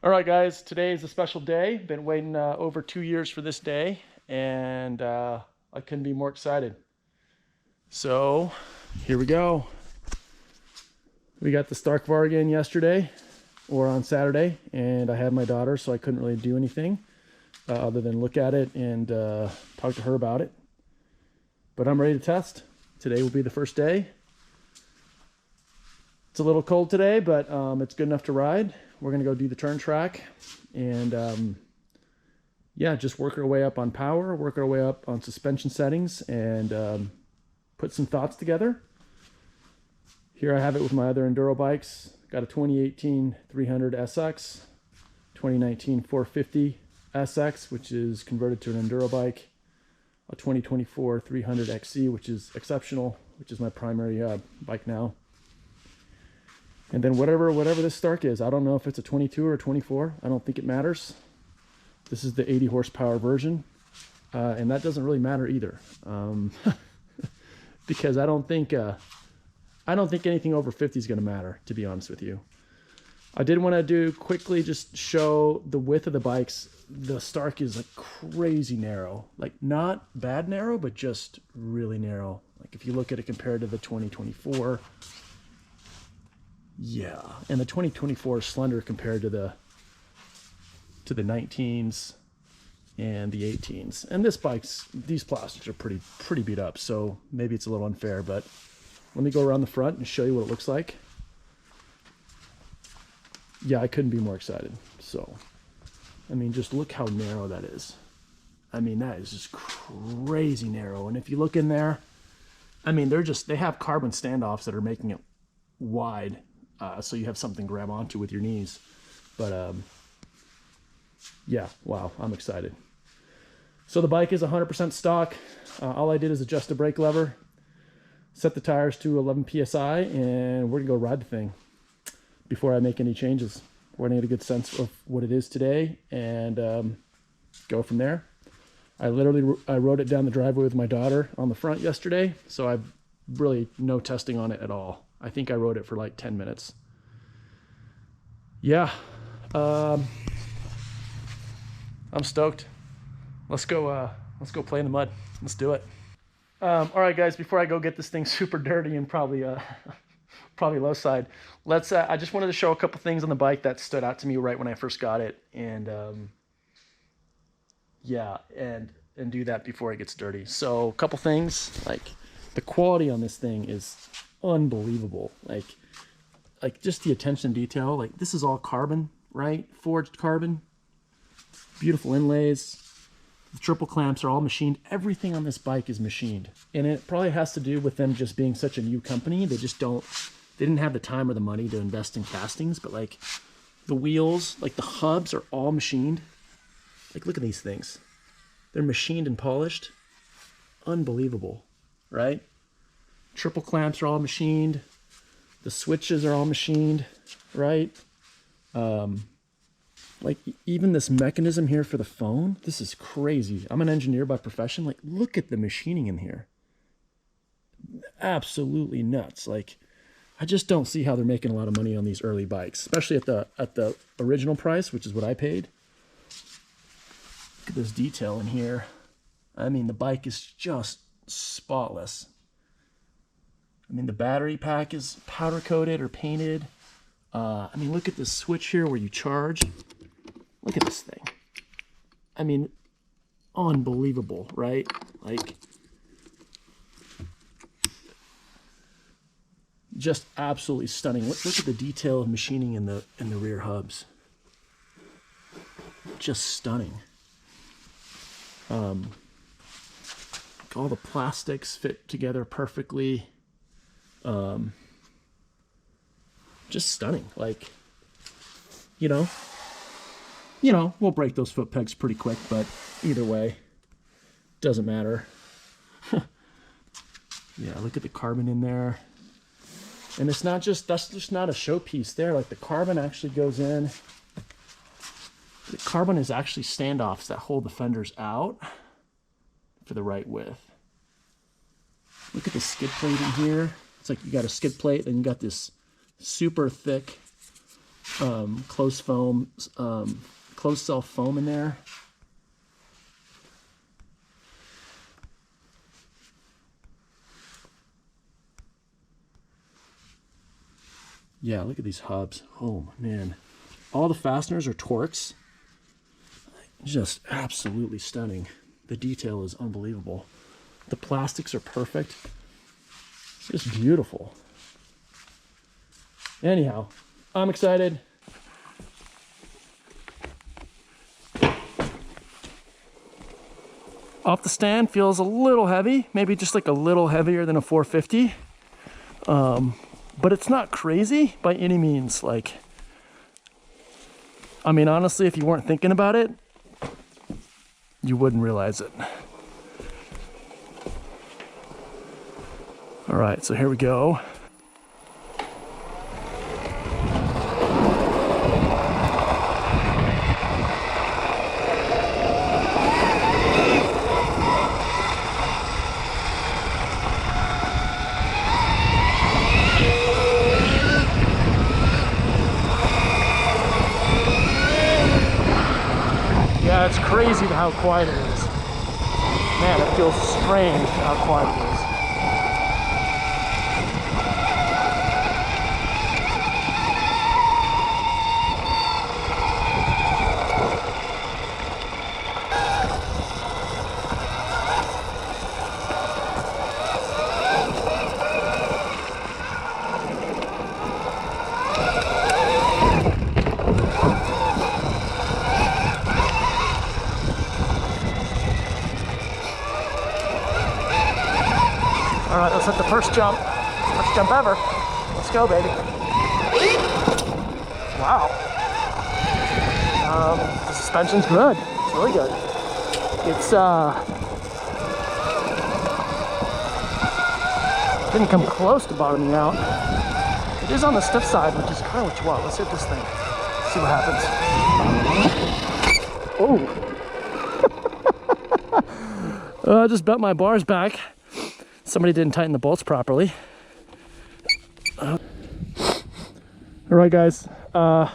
All right, guys, today is a special day. Been waiting over 2 years for this day, and I couldn't be more excited. So here we go. We got the Stark Varg in yesterday, or on Saturday, and I had my daughter, so I couldn't really do anything other than look at it and talk to her about it. But I'm ready to test. Today will be the first day. It's a little cold today, but it's good enough to ride. We're going to go do the turn track and yeah, just work our way up on power, work our way up on suspension settings, and put some thoughts together. Here I have it with my other enduro bikes. Got a 2018 300 SX, 2019 450 SX, which is converted to an enduro bike, a 2024 300 XC, which is exceptional, which is my primary bike now. And then whatever this Stark is, I don't know if it's a 22 or a 24. I don't think it matters. This is the 80 horsepower version, and that doesn't really matter either, because I don't think anything over 50 is going to matter, to be honest with you. I did want to quickly just show the width of the bikes. The Stark is like crazy narrow, like not bad narrow, but just really narrow. Like if you look at it compared to the 2024. Yeah, and the 2024 is slender compared to the 19s and the 18s. And these plastics are pretty beat up, so maybe it's a little unfair, but let me go around the front and show you what it looks like. Yeah, I couldn't be more excited. So, I mean, just look how narrow that is. I mean, that is just crazy narrow. And if you look in there, I mean, they have carbon standoffs that are making it wide. So you have something to grab onto with your knees. But yeah, wow, I'm excited. So the bike is 100% stock. All I did is adjust the brake lever, set the tires to 11 PSI, and we're gonna go ride the thing before I make any changes. We're gonna get a good sense of what it is today and go from there. I rode it down the driveway with my daughter on the front yesterday, so I've really no testing on it at all. I think I rode it for like 10 minutes. Yeah, I'm stoked. Let's go play in the mud. Let's do it. All right, guys, before I go get this thing super dirty and probably low side, I just wanted to show a couple things on the bike that stood out to me right when I first got it, and yeah, and do that before it gets dirty. So a couple things, like the quality on this thing is unbelievable. Like just the attention to detail. Like this is all carbon, right? Forged carbon. Beautiful inlays. The triple clamps are all machined. Everything on this bike is machined, and it probably has to do with them just being such a new company. They didn't have the time or the money to invest in castings. But like the wheels, like the hubs are all machined. Like look at these things. They're machined and polished. Unbelievable, right? Triple clamps are all machined. The switches are all machined, right? Like even this mechanism here for the phone, this is crazy. I'm an engineer by profession. Like look at the machining in here. Absolutely nuts. Like I just don't see how they're making a lot of money on these early bikes, especially at the original price, which is what I paid. Look at this detail in here. I mean, the bike is just spotless. I mean, the battery pack is powder coated or painted. I mean, look at this switch here where you charge. Look at this thing. I mean, unbelievable, right? Like, just absolutely stunning. Look at the detail of machining in the rear hubs. Just stunning. All the plastics fit together perfectly. Just stunning. Like, you know, we'll break those foot pegs pretty quick, but either way, doesn't matter. Yeah, look at the carbon in there. And it's not just, that's just not a showpiece there. Like the carbon actually goes in. The carbon is actually standoffs that hold the fenders out for the right width. Look at the skid plate in here. It's like you got a skid plate, then you got this super thick closed foam, closed cell foam in there. Yeah, look at these hubs. Oh man, all the fasteners are Torx. Just absolutely stunning. The detail is unbelievable. The plastics are perfect. Just beautiful. Anyhow, I'm excited. Off the stand feels a little heavy, maybe just like a little heavier than a 450. But it's not crazy by any means. Like, I mean, honestly, if you weren't thinking about it, you wouldn't realize it. All right, so here we go. Yeah, it's crazy how quiet it is. Man, it feels strange how quiet it is. All right, let's hit the first jump. First jump ever. Let's go, baby. Wow. The suspension's good. It's really good. It's, didn't come close to bottoming out. It is on the stiff side, which is kind of what you want. Let's hit this thing. See what happens. Oh. I just bent my bars back. Somebody didn't tighten the bolts properly. All right, guys. I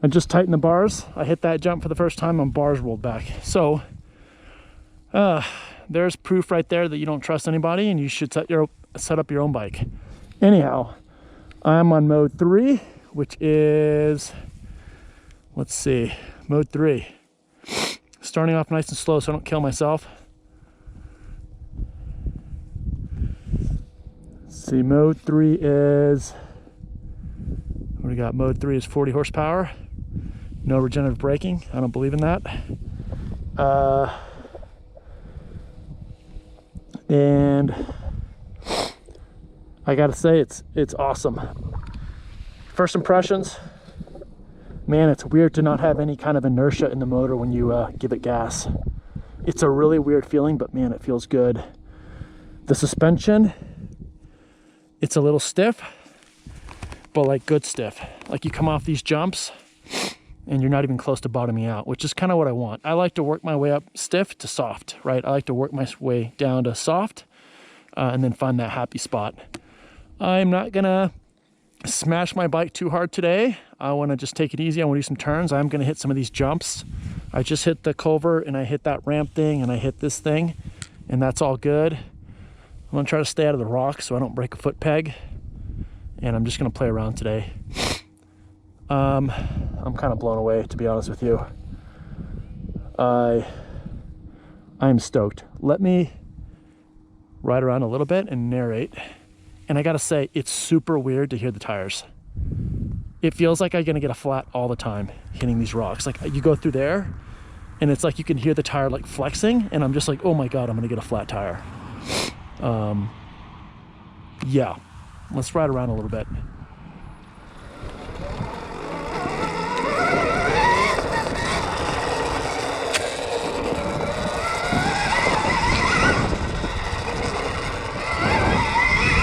just tightened the bars. I hit that jump for the first time and bars rolled back. So there's proof right there that you don't trust anybody and you should set up your own bike. Anyhow, I'm on mode 3, which is, let's see, mode 3. Starting off nice and slow so I don't kill myself. See, mode 3 is, what do we got? Mode 3 is 40 horsepower. No regenerative braking. I don't believe in that. And I gotta say, it's awesome. First impressions, man, it's weird to not have any kind of inertia in the motor when you give it gas. It's a really weird feeling, but man, it feels good. The suspension, it's a little stiff, but like good stiff. Like you come off these jumps and you're not even close to bottoming out, which is kind of what I want. I like to work my way up stiff to soft, right? I like to work my way down to soft and then find that happy spot. I'm not gonna smash my bike too hard today. I wanna just take it easy. I wanna do some turns. I'm gonna hit some of these jumps. I just hit the culvert and I hit that ramp thing and I hit this thing and that's all good. I'm gonna try to stay out of the rocks so I don't break a foot peg. And I'm just gonna play around today. I'm kind of blown away, to be honest with you. I'm stoked. Let me ride around a little bit and narrate. And I gotta say, it's super weird to hear the tires. It feels like I'm gonna get a flat all the time hitting these rocks. Like you go through there and it's like you can hear the tire like flexing and I'm just like, oh my God, I'm gonna get a flat tire. Yeah, let's ride around a little bit.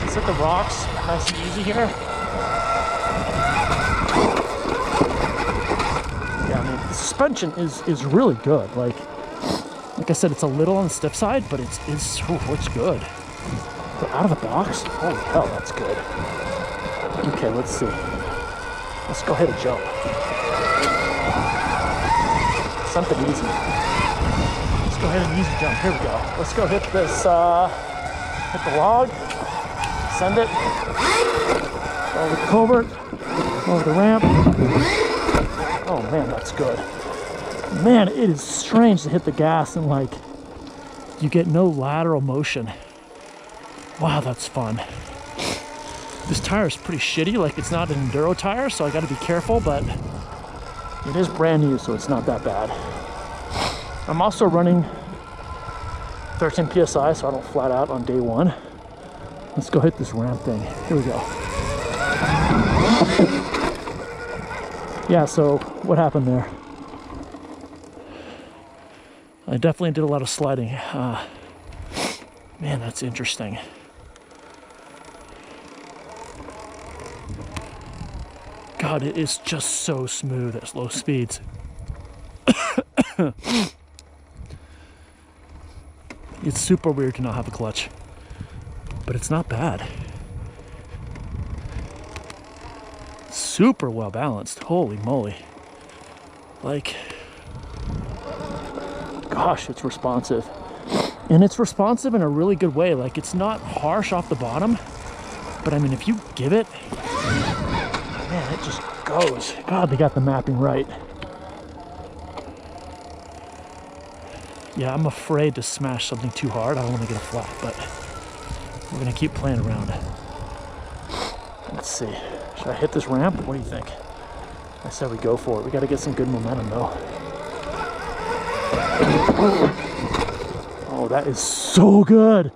Let's hit the rocks, nice and easy here. Yeah, I mean, the suspension is really good. Like I said, it's a little on the stiff side, but it's good. But out of the box, holy hell, that's good. Okay, let's see. Let's go hit a jump. Something easy. Let's go hit an easy jump. Here we go. Let's go hit this, hit the log, send it, over the culvert, over the ramp. Oh man, that's good. Man, it is strange to hit the gas and like, you get no lateral motion. Wow, that's fun. This tire is pretty shitty, like it's not an enduro tire, so I gotta be careful, but it is brand new, so it's not that bad. I'm also running 13 PSI, so I don't flat out on day one. Let's go hit this ramp thing. Here we go. Yeah, so what happened there? I definitely did a lot of sliding. Man, that's interesting. God, it is just so smooth at low speeds. It's super weird to not have a clutch, but it's not bad. Super well balanced, holy moly. Like, gosh, it's responsive. And it's responsive in a really good way. Like, it's not harsh off the bottom, but I mean, if you give it, man, it just goes. God, they got the mapping right. Yeah, I'm afraid to smash something too hard. I don't want to get a flat, but we're gonna keep playing around. Let's see. Should I hit this ramp? What do you think? I said we go for it. We got to get some good momentum though. Oh, that is so good.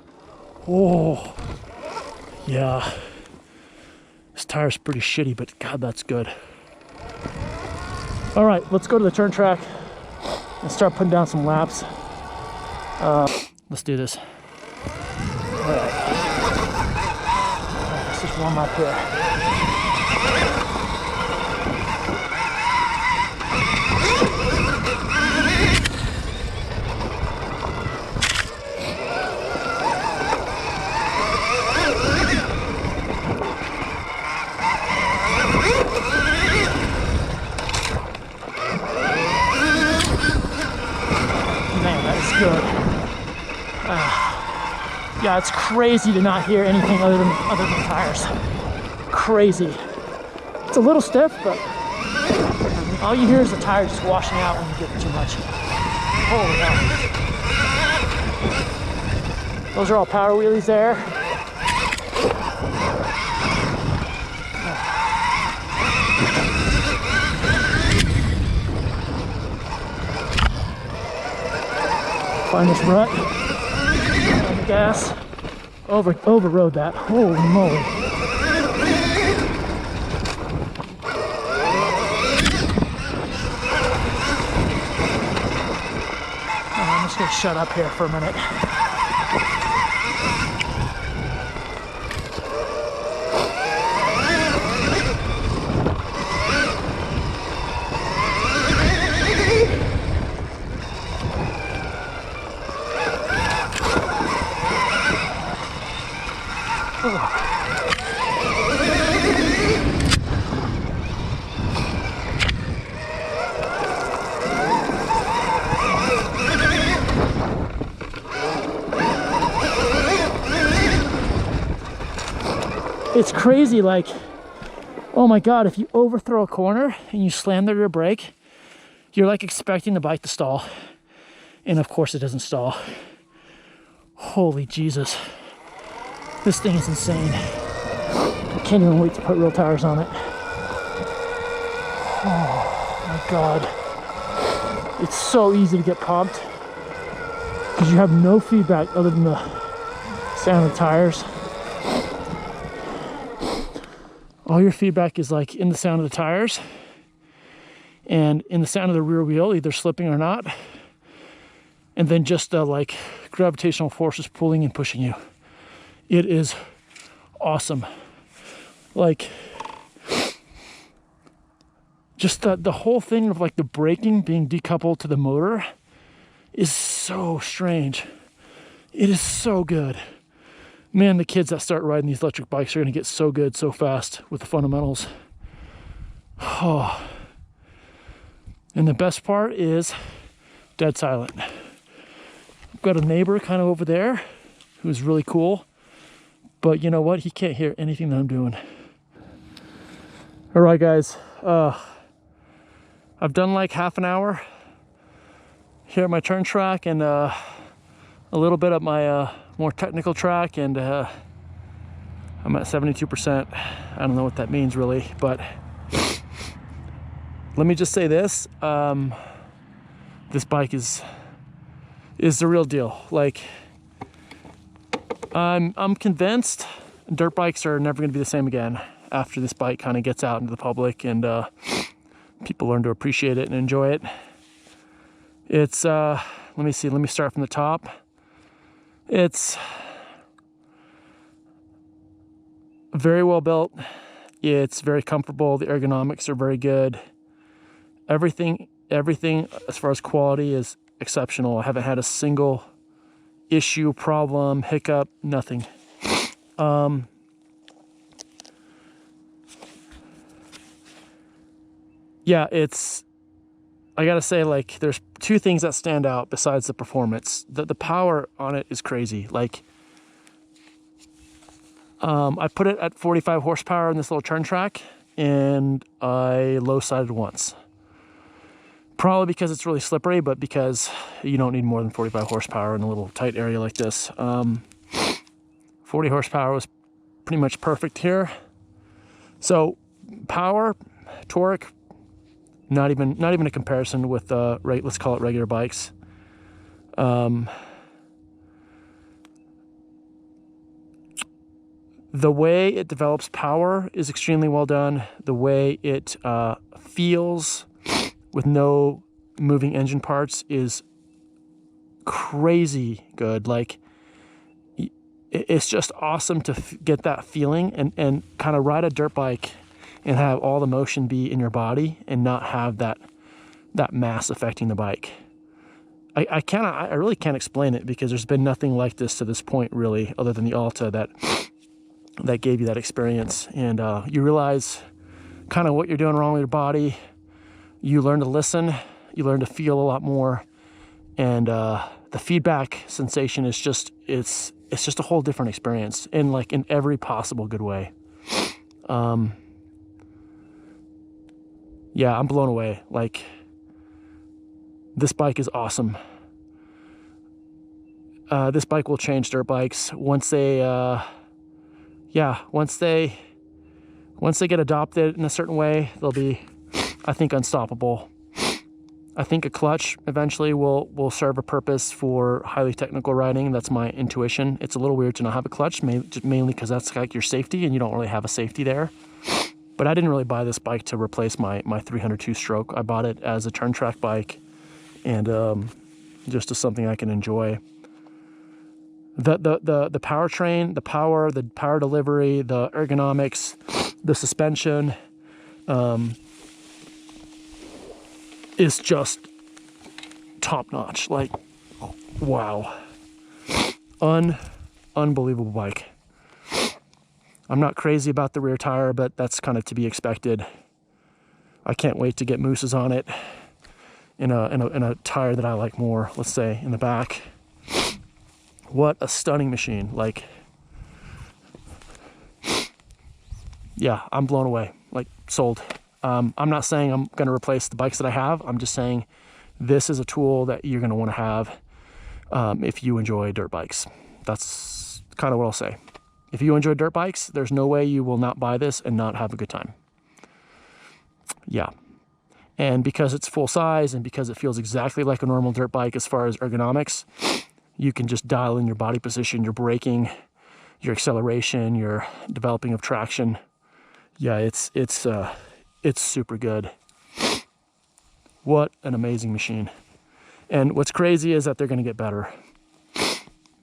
Oh, yeah. This tire's pretty shitty, but God, that's good. All right, let's go to the turn track and start putting down some laps. Let's do this. All right. Let's just warm up here. Good. Yeah, it's crazy to not hear anything other than tires. Crazy. It's a little stiff, but all you hear is the tire just washing out when you get too much. Holy hell. Those are all power wheelies there. Find this rut on the gas. Overrode that. Holy moly. I'm just gonna shut up here for a minute. It's crazy, like, oh my God, if you overthrow a corner and you slam the rear brake, you're like expecting the bike to stall. And of course it doesn't stall. Holy Jesus. This thing is insane. I can't even wait to put real tires on it. Oh my God. It's so easy to get pumped because you have no feedback other than the sound of the tires. All your feedback is like in the sound of the tires and in the sound of the rear wheel, either slipping or not. And then just like gravitational forces pulling and pushing you. It is awesome. Like, just the whole thing of like the braking being decoupled to the motor is so strange. It is so good. Man, the kids that start riding these electric bikes are gonna get so good so fast with the fundamentals. Oh. And the best part is dead silent. I've got a neighbor kind of over there who's really cool, but you know what? He can't hear anything that I'm doing. All right, guys. I've done like half an hour here at my turn track and a little bit of my more technical track, and I'm at 72%. I don't know what that means really, but let me just say this. This bike is the real deal. Like, I'm convinced dirt bikes are never going to be the same again after this bike kind of gets out into the public and people learn to appreciate it and enjoy it. It's let me see, let me start from the top. It's very well built. It's very comfortable. The ergonomics are very good. Everything as far as quality is exceptional. I haven't had a single issue, problem, hiccup, nothing. Yeah, I gotta say, like, there's two things that stand out besides the performance. The power on it is crazy. Like, I put it at 45 horsepower in this little turn track, and I low-sided once. Probably because it's really slippery, but because you don't need more than 45 horsepower in a little tight area like this. 40 horsepower was pretty much perfect here. So power, torque, not even a comparison with let's call it regular bikes. The way it develops power is extremely well done. The way it feels with no moving engine parts is crazy good. Like, it's just awesome to get that feeling and kind of ride a dirt bike and have all the motion be in your body and not have that mass affecting the bike. I really can't explain it, because there's been nothing like this to this point really, other than the Alta that gave you that experience. And you realize kind of what you're doing wrong with your body. You learn to listen, you learn to feel a lot more, and the feedback sensation is just, it's just a whole different experience in every possible good way. Yeah, I'm blown away. Like, this bike is awesome. This bike will change dirt bikes once they get adopted in a certain way. They'll be, I think, unstoppable. I think a clutch eventually will serve a purpose for highly technical riding. That's my intuition. It's a little weird to not have a clutch, mainly because that's like your safety, and you don't really have a safety there. But I didn't really buy this bike to replace my 302 stroke. I bought it as a turn track bike, and just as something I can enjoy. The powertrain, the power delivery, the ergonomics, the suspension, is just top notch. Like, wow, unbelievable bike. I'm not crazy about the rear tire, but that's kind of to be expected. I can't wait to get mooses on it in a tire that I like more, let's say in the back. What a stunning machine. Like, yeah, I'm blown away, like, sold. I'm not saying I'm going to replace the bikes that I have. I'm just saying this is a tool that you're going to want to have if you enjoy dirt bikes. That's kind of what I'll say. If you enjoy dirt bikes, there's no way you will not buy this and not have a good time. Yeah. And because it's full size and because it feels exactly like a normal dirt bike as far as ergonomics, you can just dial in your body position, your braking, your acceleration, your developing of traction. Yeah, it's super good. What an amazing machine. And what's crazy is that they're going to get better.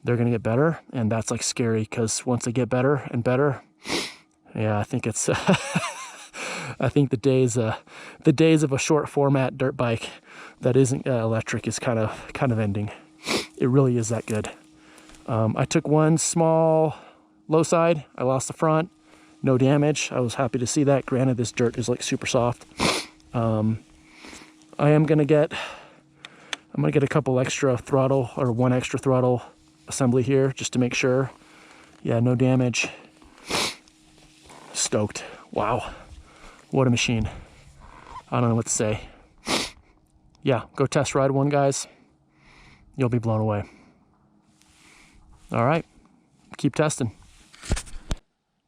They're going to get better, and that's like scary, because once they get better and better, yeah, I think it's I think the days of a short format dirt bike that isn't electric is kind of ending. It really is that good. I took one small low side, I lost the front, no damage. I was happy to see that. Granted, this dirt is like super soft. I'm gonna get a couple extra throttle, or one extra throttle assembly here, just to make sure. Yeah, no damage. Stoked. Wow, what a machine. I don't know what to say. Yeah, go test ride one, guys. You'll be blown away. All right, keep testing.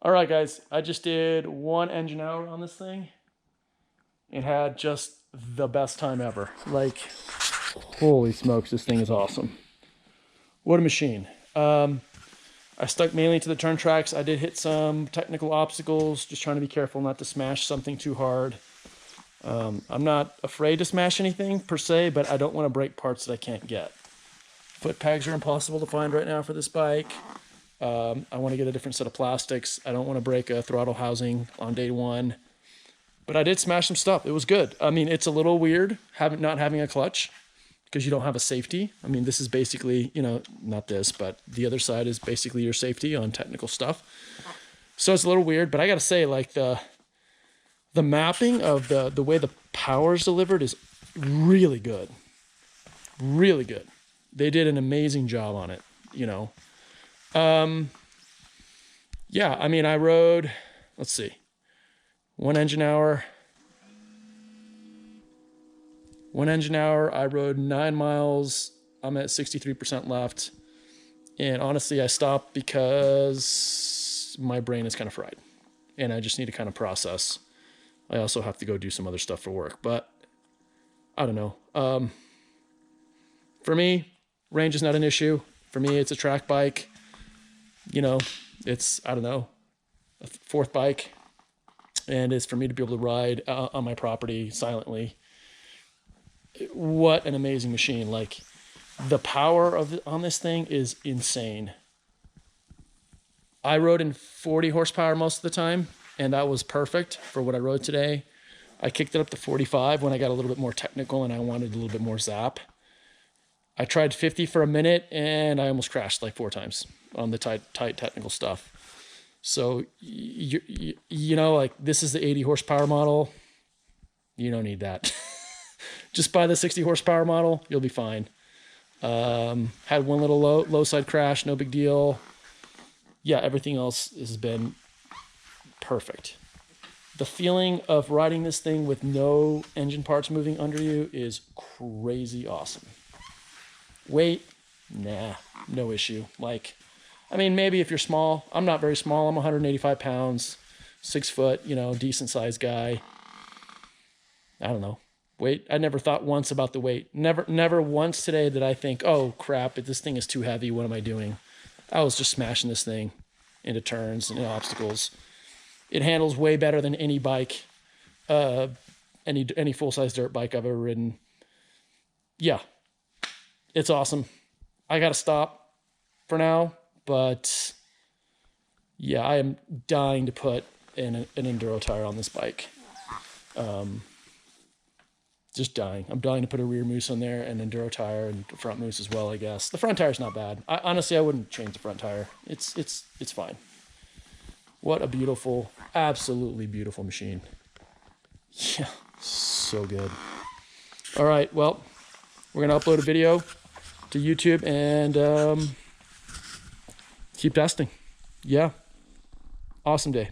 All right, guys, I just did 1 engine hour on this thing. It had just the best time ever. Like, holy smokes, this thing is awesome. What a machine. I stuck mainly to the turn tracks. I did hit some technical obstacles, just trying to be careful not to smash something too hard. I'm not afraid to smash anything per se, but I don't want to break parts that I can't get. Foot pegs are impossible to find right now for this bike. I want to get a different set of plastics. I don't want to break a throttle housing on day one. But I did smash some stuff. It was good. I mean, it's a little weird not having a clutch because you don't have a safety. I mean, this is basically, you know, not this, but the other side is basically your safety on technical stuff. So it's a little weird, but I got to say, like, the mapping of the way the power is delivered is really good. Really good. They did an amazing job on it, you know. Yeah, I mean, I rode, let's see, 1 engine hour. 1 engine hour, I rode 9 miles. I'm at 63% left. And honestly, I stopped because my brain is kind of fried. And I just need to kind of process. I also have to go do some other stuff for work. But I don't know. For me, range is not an issue. For me, it's a track bike. You know, it's, I don't know, a 4th bike. And it's for me to be able to ride on my property silently. What an amazing machine. Like, the power on this thing is insane. I rode in 40 horsepower most of the time, and that was perfect for what I rode today. I kicked it up to 45 when I got a little bit more technical and I wanted a little bit more zap. I tried 50 for a minute and I almost crashed like 4 times on the tight technical stuff. So, you know, like, this is the 80 horsepower model. You don't need that. Just buy the 60 horsepower model. You'll be fine. Had one little low side crash. No big deal. Yeah, everything else has been perfect. The feeling of riding this thing with no engine parts moving under you is crazy awesome. Weight, nah, no issue. Like, I mean, maybe if you're small. I'm not very small. I'm 185 pounds, 6 foot, you know, decent sized guy. I don't know. Weight, I never thought once about the weight. Never once today did I think, oh crap, this thing is too heavy. What am I doing? I was just smashing this thing into turns and obstacles. It handles way better than any bike, any full-size dirt bike I've ever ridden. Yeah, it's awesome. I got to stop for now, but yeah, I am dying to put an enduro tire on this bike. Just dying. I'm dying to put a rear moose on there, and enduro tire, and a front moose as well, I guess. The front tire's not bad. Honestly, I wouldn't change the front tire. It's fine. What a beautiful, absolutely beautiful machine. Yeah, so good. All right, well, we're going to upload a video to YouTube and keep testing. Yeah, awesome day.